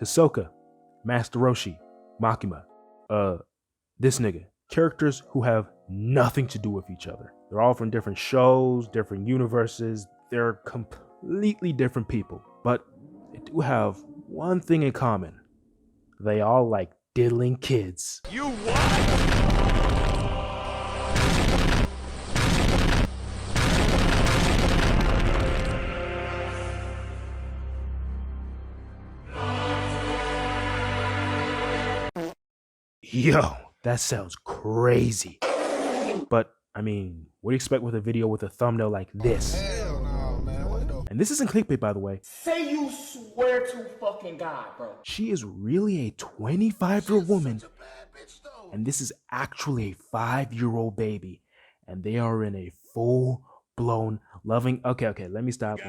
Hisoka, Master Roshi, Makima, this nigga. Characters who have nothing to do with each other. They're all from different shows, different universes. They're completely different people, but they do have one thing in common. They all like diddling kids. You what? Yo, that sounds crazy. But, I mean, what do you expect with a video with a thumbnail like this? Hell no, man. What the? And this isn't clickbait, by the way. Say you swear to fucking God, bro. She is really a 25-year-old woman, and this is actually a 5-year-old baby, and they are in a full-blown loving. Okay, let me stop.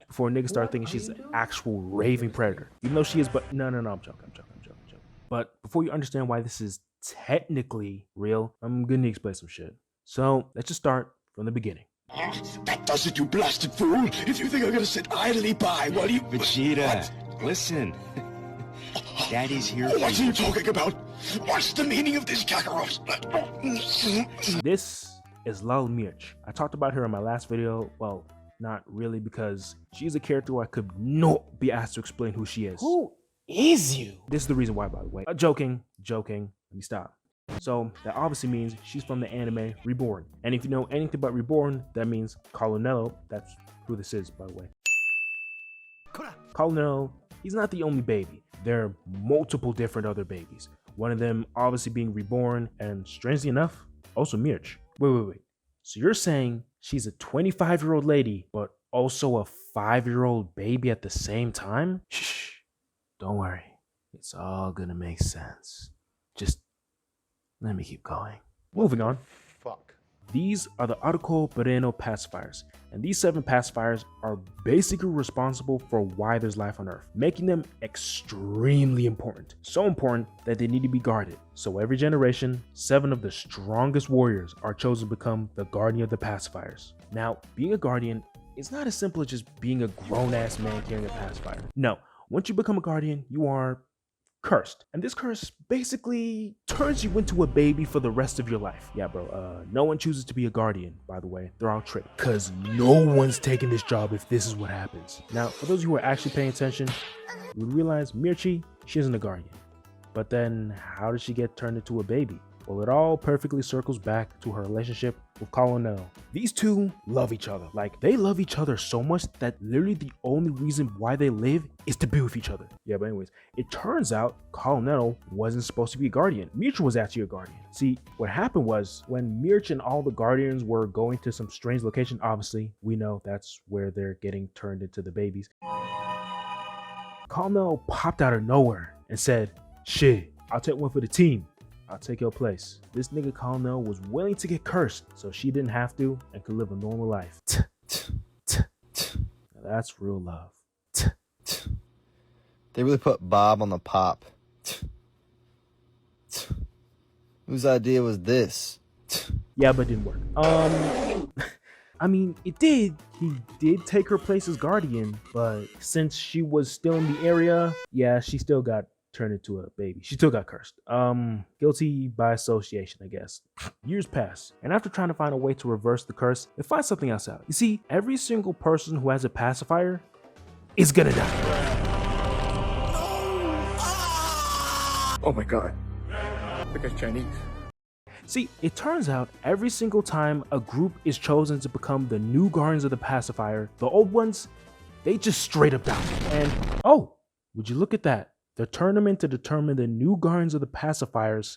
Before niggas start thinking she's an actual raving predator, even though she is. But no, I'm joking. But before you understand why this is technically real, I'm gonna explain some shit. So let's just start from the beginning. That does it, you blasted fool! If you think I'm gonna sit idly by while you... Vegeta, listen. Daddy's here for What are you talking about? What's the meaning of this, Kakarot? This is Lal Mirch. I talked about her in my last video. Well, not really, because she's a character where I could not be asked to explain who she is. Who is you? This is the reason why, by the way. Joking. Let me stop. So that obviously means she's from the anime Reborn. And if you know anything about Reborn, that means Colonello. That's who this is, by the way. Colonello, he's not the only baby. There are multiple different other babies. One of them obviously being Reborn, and strangely enough, also Mirch. Wait. So you're saying she's a 25-year-old lady, but also a 5-year-old baby at the same time? Shh. Don't worry. It's all gonna make sense. Just let me keep going. Moving on. Fuck. These are the Arco Pereno pacifiers, and these 7 pacifiers are basically responsible for why there's life on Earth, making them extremely important. So important that they need to be guarded. So every generation, 7 of the strongest warriors are chosen to become the guardian of the pacifiers. Now, being a guardian is not as simple as just being a grown-ass man carrying a pacifier. No, once you become a guardian, you are cursed. And this curse basically turns you into a baby for the rest of your life. Yeah, bro, no one chooses to be a guardian, by the way. They're all tricked. Because no one's taking this job if this is what happens. Now, for those who are actually paying attention, you would realize Mirchi, she isn't a guardian. But then, how did she get turned into a baby? Well, it all perfectly circles back to her relationship with Colonel. These two love each other. Like, they love each other so much that literally the only reason why they live is to be with each other. Yeah, but anyways, it turns out Colonel wasn't supposed to be a guardian. Mirch was actually a guardian. See, what happened was when Mirch and all the guardians were going to some strange location, obviously, we know that's where they're getting turned into the babies. Colonel popped out of nowhere and said, "Shit, I'll take one for the team. I'll take your place." This nigga Colonel was willing to get cursed so she didn't have to and could live a normal life. Now that's real love. They really put Bob on the pop. Whose idea was this? Yeah, but it didn't work. I mean, it did. He did take her place as guardian, but since she was still in the area, yeah, she still got turned into a baby. She still got cursed. Guilty by association, I guess. Years pass, and after trying to find a way to reverse the curse, they find something else out. You see, every single person who has a pacifier is gonna die. Oh my god. That guy's Chinese. See, it turns out every single time a group is chosen to become the new guardians of the pacifier, the old ones, they just straight up die. And, oh, would you look at that? The tournament to determine the new guardians of the pacifiers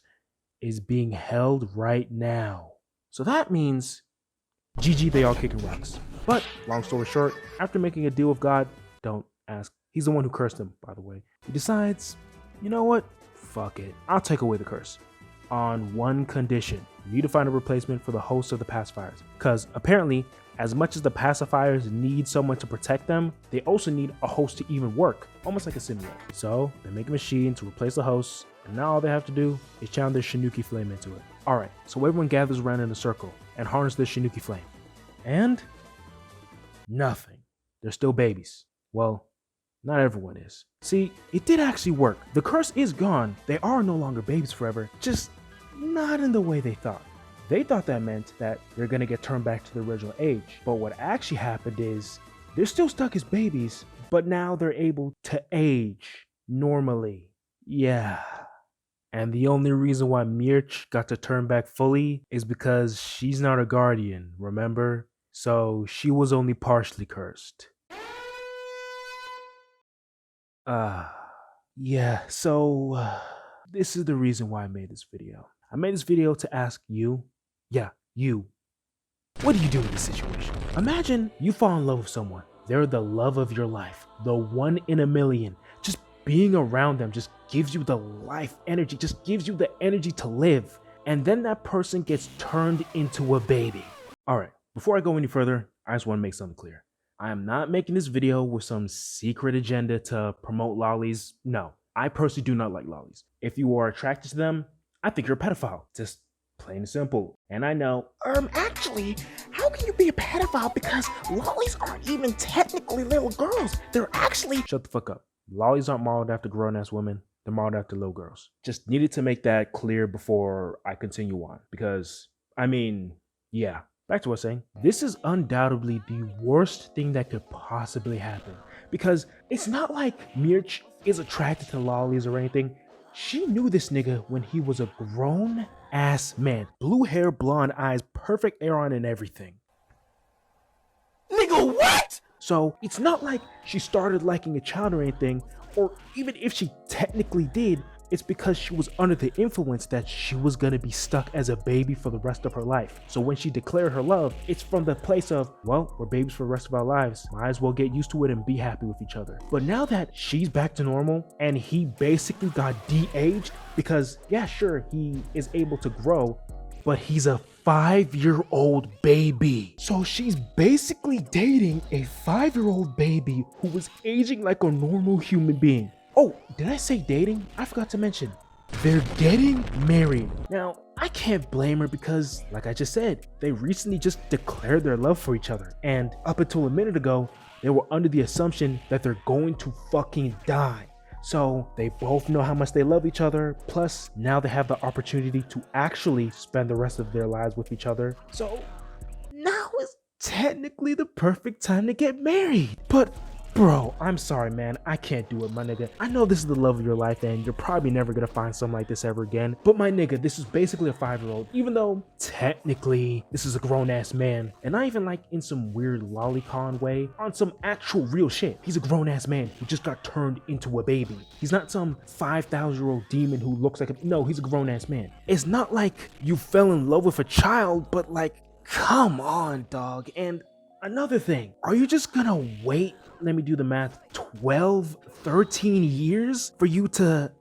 is being held right now. So that means, GG, they all kicking rocks. But, long story short, after making a deal with God, don't ask, he's the one who cursed him, by the way, he decides, you know what, fuck it, I'll take away the curse. On one condition: you need to find a replacement for the host of the pacifiers. Because apparently, as much as the pacifiers need someone to protect them, they also need a host to even work, almost like a simulator. So they make a machine to replace the host, and now all they have to do is channel their Shinuki flame into it. Alright, so everyone gathers around in a circle and harness their Shinuki flame. And nothing. They're still babies. Well, Not everyone is. See, it did actually work. The curse is gone. They are no longer babies forever, just not in the way they thought. They thought that meant that they're gonna get turned back to the original age. But what actually happened is they're still stuck as babies, but now they're able to age normally. Yeah. And the only reason why Mirch got to turn back fully is because she's not a guardian, remember? So she was only partially cursed. Yeah, so this is the reason why I made this video. I made this video to ask you, you, what do you do in this situation? Imagine you fall in love with someone. They're the love of your life, the one in a million. Just being around them just gives you the life energy, just gives you the energy to live. And then that person gets turned into a baby. All right, before I go any further, I just want to make something clear. I am not making this video with some secret agenda to promote lollies. No, I personally do not like lollies. If you are attracted to them, I think you're a pedophile. Just plain and simple. And I know, Actually, how can you be a pedophile? Because lollies aren't even technically little girls. They're actually... shut the fuck up. Lollies aren't modeled after grown-ass women. They're modeled after little girls. Just needed to make that clear before I continue on. Because, I mean, yeah. Back to what I was saying. This is undoubtedly the worst thing that could possibly happen. Because it's not like Mirch is attracted to lollies or anything. She knew this nigga when he was a grown-ass man. Blue hair, blonde eyes, perfect hair on and everything. Nigga, what? So it's not like she started liking a child or anything, or even if she technically did, it's because she was under the influence that she was gonna be stuck as a baby for the rest of her life. So when she declared her love, it's from the place of, well, we're babies for the rest of our lives. Might as well get used to it and be happy with each other. But now that she's back to normal and he basically got de-aged, because yeah, sure, he is able to grow, but he's a 5-year-old baby. So she's basically dating a 5-year-old baby who was aging like a normal human being. Oh, did I say dating? I forgot to mention. They're getting married. Now, I can't blame her because, like I just said, they recently just declared their love for each other. And up until a minute ago, they were under the assumption that they're going to fucking die. So they both know how much they love each other. Plus, now they have the opportunity to actually spend the rest of their lives with each other. So now is technically the perfect time to get married. But bro, I'm sorry, man. I can't do it, my nigga. I know this is the love of your life and you're probably never gonna find something like this ever again. But my nigga, this is basically a 5-year-old, even though technically this is a grown-ass man. And not even like in some weird lolicon way, on some actual real shit. He's a grown-ass man who just got turned into a baby. He's not some 5,000-year-old demon who looks like a... No, he's a grown-ass man. It's not like you fell in love with a child, but like, come on, dog. And another thing, are you just gonna wait, let me do the math, 12, 13 years for you to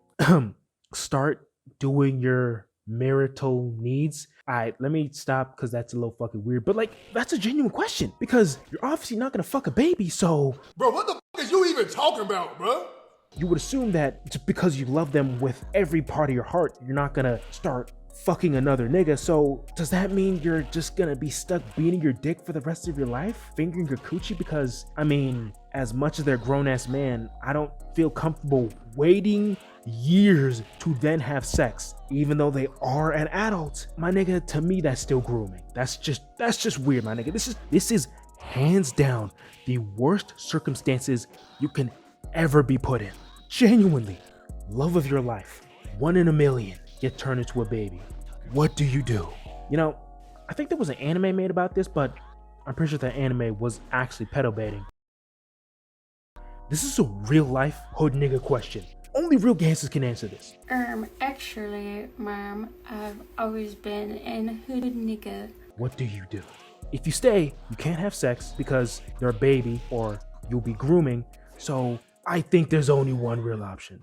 start doing your marital needs? Alright, let me stop because that's a little fucking weird, but like, that's a genuine question because you're obviously not gonna fuck a baby, so... Bro, what the fuck is you even talking about, bro? You would assume that just because you love them with every part of your heart, you're not gonna start fucking another nigga. So does that mean you're just gonna be stuck beating your dick for the rest of your life, fingering your coochie? Because I mean, as much as they're grown-ass man, I don't feel comfortable waiting years to then have sex, even though they are an adult. My nigga, to me that's still grooming. That's just weird, my nigga. This is hands down the worst circumstances you can ever be put in. Genuinely, love of your life, 1 in a million, get turned into a baby. What do you do? You know, I think there was an anime made about this, but I'm pretty sure that anime was actually pedo baiting. This is a real life hood nigga question. Only real gangsters can answer this. Actually, Mom, I've always been an hood nigga. What do you do? If you stay, you can't have sex because you're a baby or you'll be grooming. So I think there's only one real option.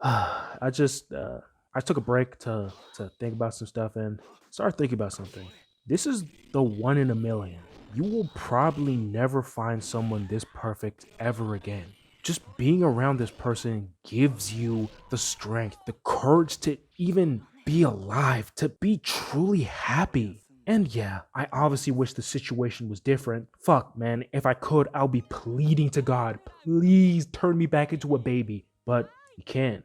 I took a break to think about some stuff and start thinking about something. This is the 1 in a million. You will probably never find someone this perfect ever again. Just being around this person gives you the strength, the courage to even be alive, to be truly happy. And yeah, I obviously wish the situation was different. Fuck, man, if I could, I'll be pleading to God, please turn me back into a baby. But you can't.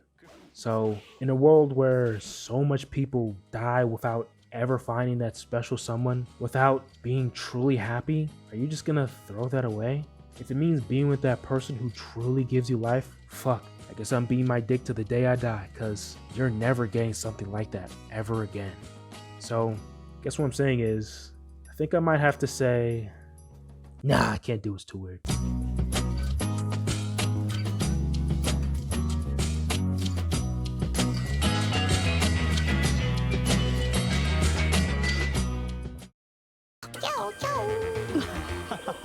So, in a world where so much people die without ever finding that special someone, without being truly happy, are you just gonna throw that away? If it means being with that person who truly gives you life, fuck, I guess I'm being my dick to the day I die, cause you're never getting something like that ever again. So, guess what I'm saying is, I think I might have to say, nah, I can't do it, it's too weird.